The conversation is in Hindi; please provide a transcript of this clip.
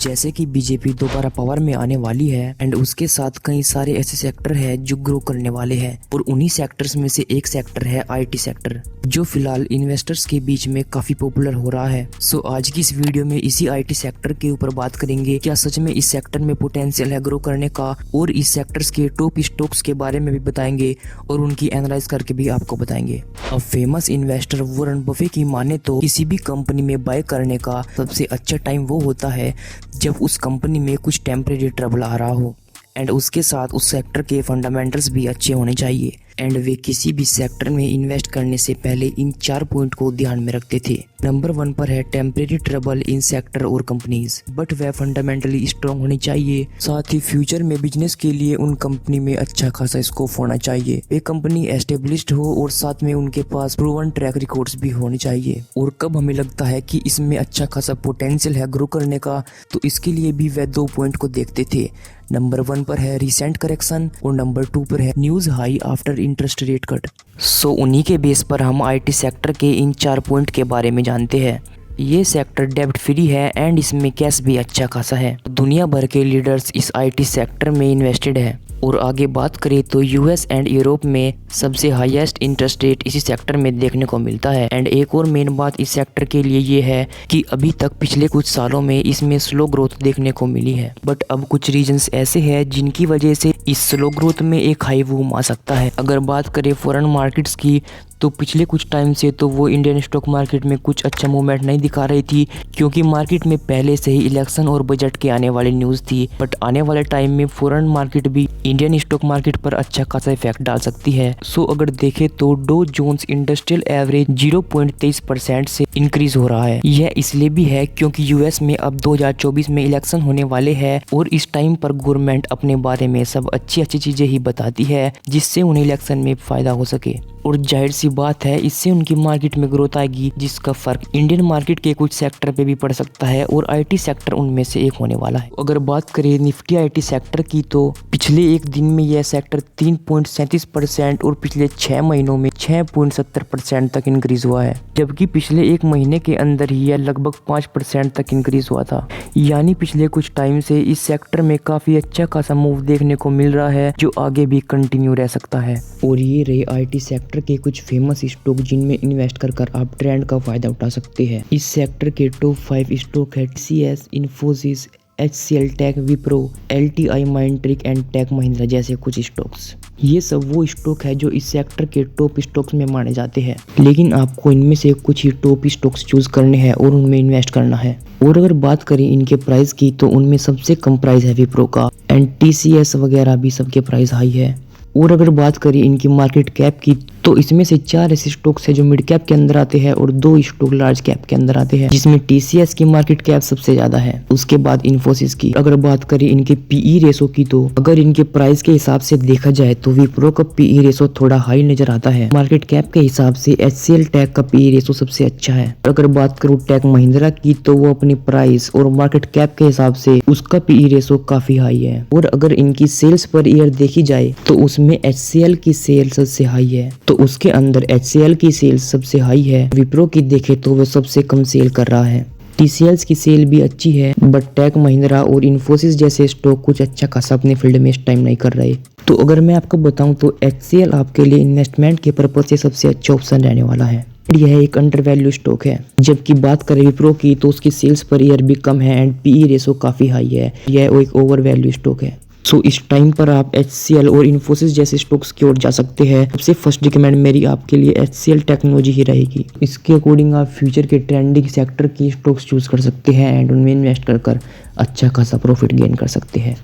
जैसे कि बीजेपी दोबारा पावर में आने वाली है एंड उसके साथ कई सारे ऐसे सेक्टर है जो ग्रो करने वाले हैं और उन्हीं सेक्टर्स में से एक सेक्टर है आईटी सेक्टर, जो फिलहाल इन्वेस्टर्स के बीच में काफी पॉपुलर हो रहा है। सो आज की इस वीडियो में इसी आईटी सेक्टर के ऊपर बात करेंगे, क्या सच में इस सेक्टर में पोटेंशियल है ग्रो करने का, और इस सेक्टर्स के टॉप स्टॉक्स के बारे में भी बताएंगे और उनकी एनालाइज करके भी आपको बताएंगे। अब फेमस इन्वेस्टर वॉरेन बफे की माने तो किसी भी कंपनी में बाय करने का सबसे अच्छा टाइम वो होता है जब उस कंपनी में कुछ टेम्परेरी ट्रबल आ रहा हो एंड उसके साथ उस सेक्टर के फंडामेंटल्स भी अच्छे होने चाहिए एंड वे किसी भी सेक्टर में इन्वेस्ट करने से पहले इन 4 पॉइंट को ध्यान में रखते थे। नंबर 1 पर है टेम्परेरी ट्रबल इन सेक्टर और कंपनीज, बट वह फंडामेंटली स्ट्रॉन्ग होनी चाहिए। साथ ही फ्यूचर में बिजनेस के लिए उन कंपनी में अच्छा खासा स्कोप होना चाहिए। वे कंपनी एस्टेब्लिश्ड हो और साथ में उनके पास प्रूवन ट्रैक रिकॉर्ड्स भी होने चाहिए। और कब हमें लगता है कि इसमें अच्छा खासा पोटेंशियल है ग्रो करने का, तो इसके लिए भी वह 2 पॉइंट को देखते थे। नंबर 1 पर है रिसेंट करेक्शन और नंबर 2 पर है news high after interest rate cut. So उन्हीं के बेस पर हम आईटी सेक्टर के इन 4 पॉइंट के बारे में जानते हैं। ये सेक्टर डेब्ट फ्री है एंड इसमें कैश भी अच्छा खासा है। दुनिया भर के लीडर्स इस आईटी सेक्टर में इन्वेस्टेड है। और आगे बात करें तो यूएस एंड यूरोप में सबसे हाईएस्ट इंटरेस्ट रेट इसी सेक्टर में देखने को मिलता है। एंड एक और मेन बात इस सेक्टर के लिए ये है कि अभी तक पिछले कुछ सालों में इसमें स्लो ग्रोथ देखने को मिली है, बट अब कुछ रीजंस ऐसे हैं जिनकी वजह से इस स्लो ग्रोथ में एक हाई बूम आ सकता है। अगर बात करें फॉरेन मार्केट्स की, तो पिछले कुछ टाइम से तो वो इंडियन स्टॉक मार्केट में कुछ अच्छा मूवमेंट नहीं दिखा रही थी, क्योंकि मार्केट में पहले से ही इलेक्शन और बजट के आने वाली न्यूज़ थी। बट आने वाले टाइम में फॉरेन मार्केट भी इंडियन स्टॉक मार्केट पर अच्छा खासा इफेक्ट डाल सकती है। सो अगर देखें तो डो जोन्स इंडस्ट्रियल एवरेज 0.23% से इंक्रीज हो रहा है। यह इसलिए भी है क्योंकि यूएस में अब 2024 में इलेक्शन होने वाले हैं और इस टाइम पर गवर्नमेंट अपने बारे में सब अच्छी चीजें ही बताती है जिससे उन्हें इलेक्शन में फायदा हो सके। और जाहिर सी बात है इससे उनकी मार्केट में ग्रोथ आएगी, जिसका फर्क इंडियन मार्केट के कुछ सेक्टर पे भी पड़ सकता है और आईटी सेक्टर उनमें से एक होने वाला है। अगर बात करें निफ्टी आईटी सेक्टर की, तो पिछले एक दिन में यह सेक्टर 3.37% और पिछले 6 महीनों में 6.70% तक इंक्रीज हुआ है, जबकि पिछले एक महीने के अंदर ही यह लगभग 5% तक इंक्रीज हुआ था। यानी पिछले कुछ टाइम से इस सेक्टर में काफी अच्छा खासा मूव देखने को मिल रहा है जो आगे भी कंटिन्यू रह सकता है। और ये रहे आईटी सेक्टर के कुछ फेमस स्टॉक जिनमें इन्वेस्ट कर आप ट्रेंड का फायदा उठा सकते हैं। इस सेक्टर के टॉप 5 स्टॉक है TCS, Infosys, HCL Tech, Wipro, LTI, Mindtree and Tech Mahindra जैसे कुछ स्टॉक्स। ये सब वो स्टॉक है जो इस सेक्टर के टॉप स्टॉक्स में माने जाते हैं, लेकिन आपको इनमें से कुछ ही टॉप स्टॉक्स चूज करने हैं और उनमें इन्वेस्ट करना है। और अगर बात करें इनके प्राइस की, तो उनमें सबसे कम प्राइस है विप्रो का एंड TCS वगैरह भी सबके प्राइस हाई है। और अगर बात करें इनकी मार्केट कैप की, तो इसमें से 4 ऐसे स्टॉक्स है जो मिड कैप के अंदर आते हैं और 2 स्टॉक लार्ज कैप के अंदर आते हैं, जिसमें TCS की मार्केट कैप सबसे ज्यादा है, उसके बाद इन्फोसिस की। अगर बात करें इनके PE रेशो की, तो अगर इनके प्राइस के हिसाब से देखा जाए तो विप्रो का PE रेशो थोड़ा हाई नजर आता है। मार्केट कैप के हिसाब से HCL टेक का PE रेशो सबसे अच्छा है। अगर बात करूँ टेक महिंद्रा की, तो वो अपनी प्राइस और मार्केट कैप के हिसाब से उसका PE रेशो काफी हाई है। और अगर इनकी सेल्स पर ईयर देखी जाए तो उसमें HCL की सेल्स सबसे हाई है, तो उसके अंदर HCL की सेल्स सबसे हाई है। विप्रो की देखे तो वो सबसे कम सेल कर रहा है। TCS की सेल भी अच्छी है, बट टेक महिंद्रा और इन्फोसिस जैसे स्टॉक कुछ अच्छा खासा अपने फील्ड में इस टाइम नहीं कर रहे। तो अगर मैं आपको बताऊं तो HCL आपके लिए इन्वेस्टमेंट के पर्पज से सबसे अच्छा ऑप्शन रहने वाला है। यह एक अंडर वैल्यू स्टॉक है। जबकि बात करें विप्रो की, तो उसकी सेल्स पर ईयर भी कम है एंड PE रेशो काफी हाई है। यह एक ओवर वैल्यू स्टॉक है। सो इस टाइम पर आप HCL और इन्फोसिस जैसे स्टॉक्स की ओर जा सकते हैं। सबसे फर्स्ट रिकमेंड मेरी आपके लिए HCL टेक्नोलॉजी ही रहेगी। इसके अकॉर्डिंग आप फ्यूचर के ट्रेंडिंग सेक्टर की स्टॉक्स चूज कर सकते हैं एंड उनमें इन्वेस्ट कर अच्छा खासा प्रॉफिट गेन कर सकते हैं।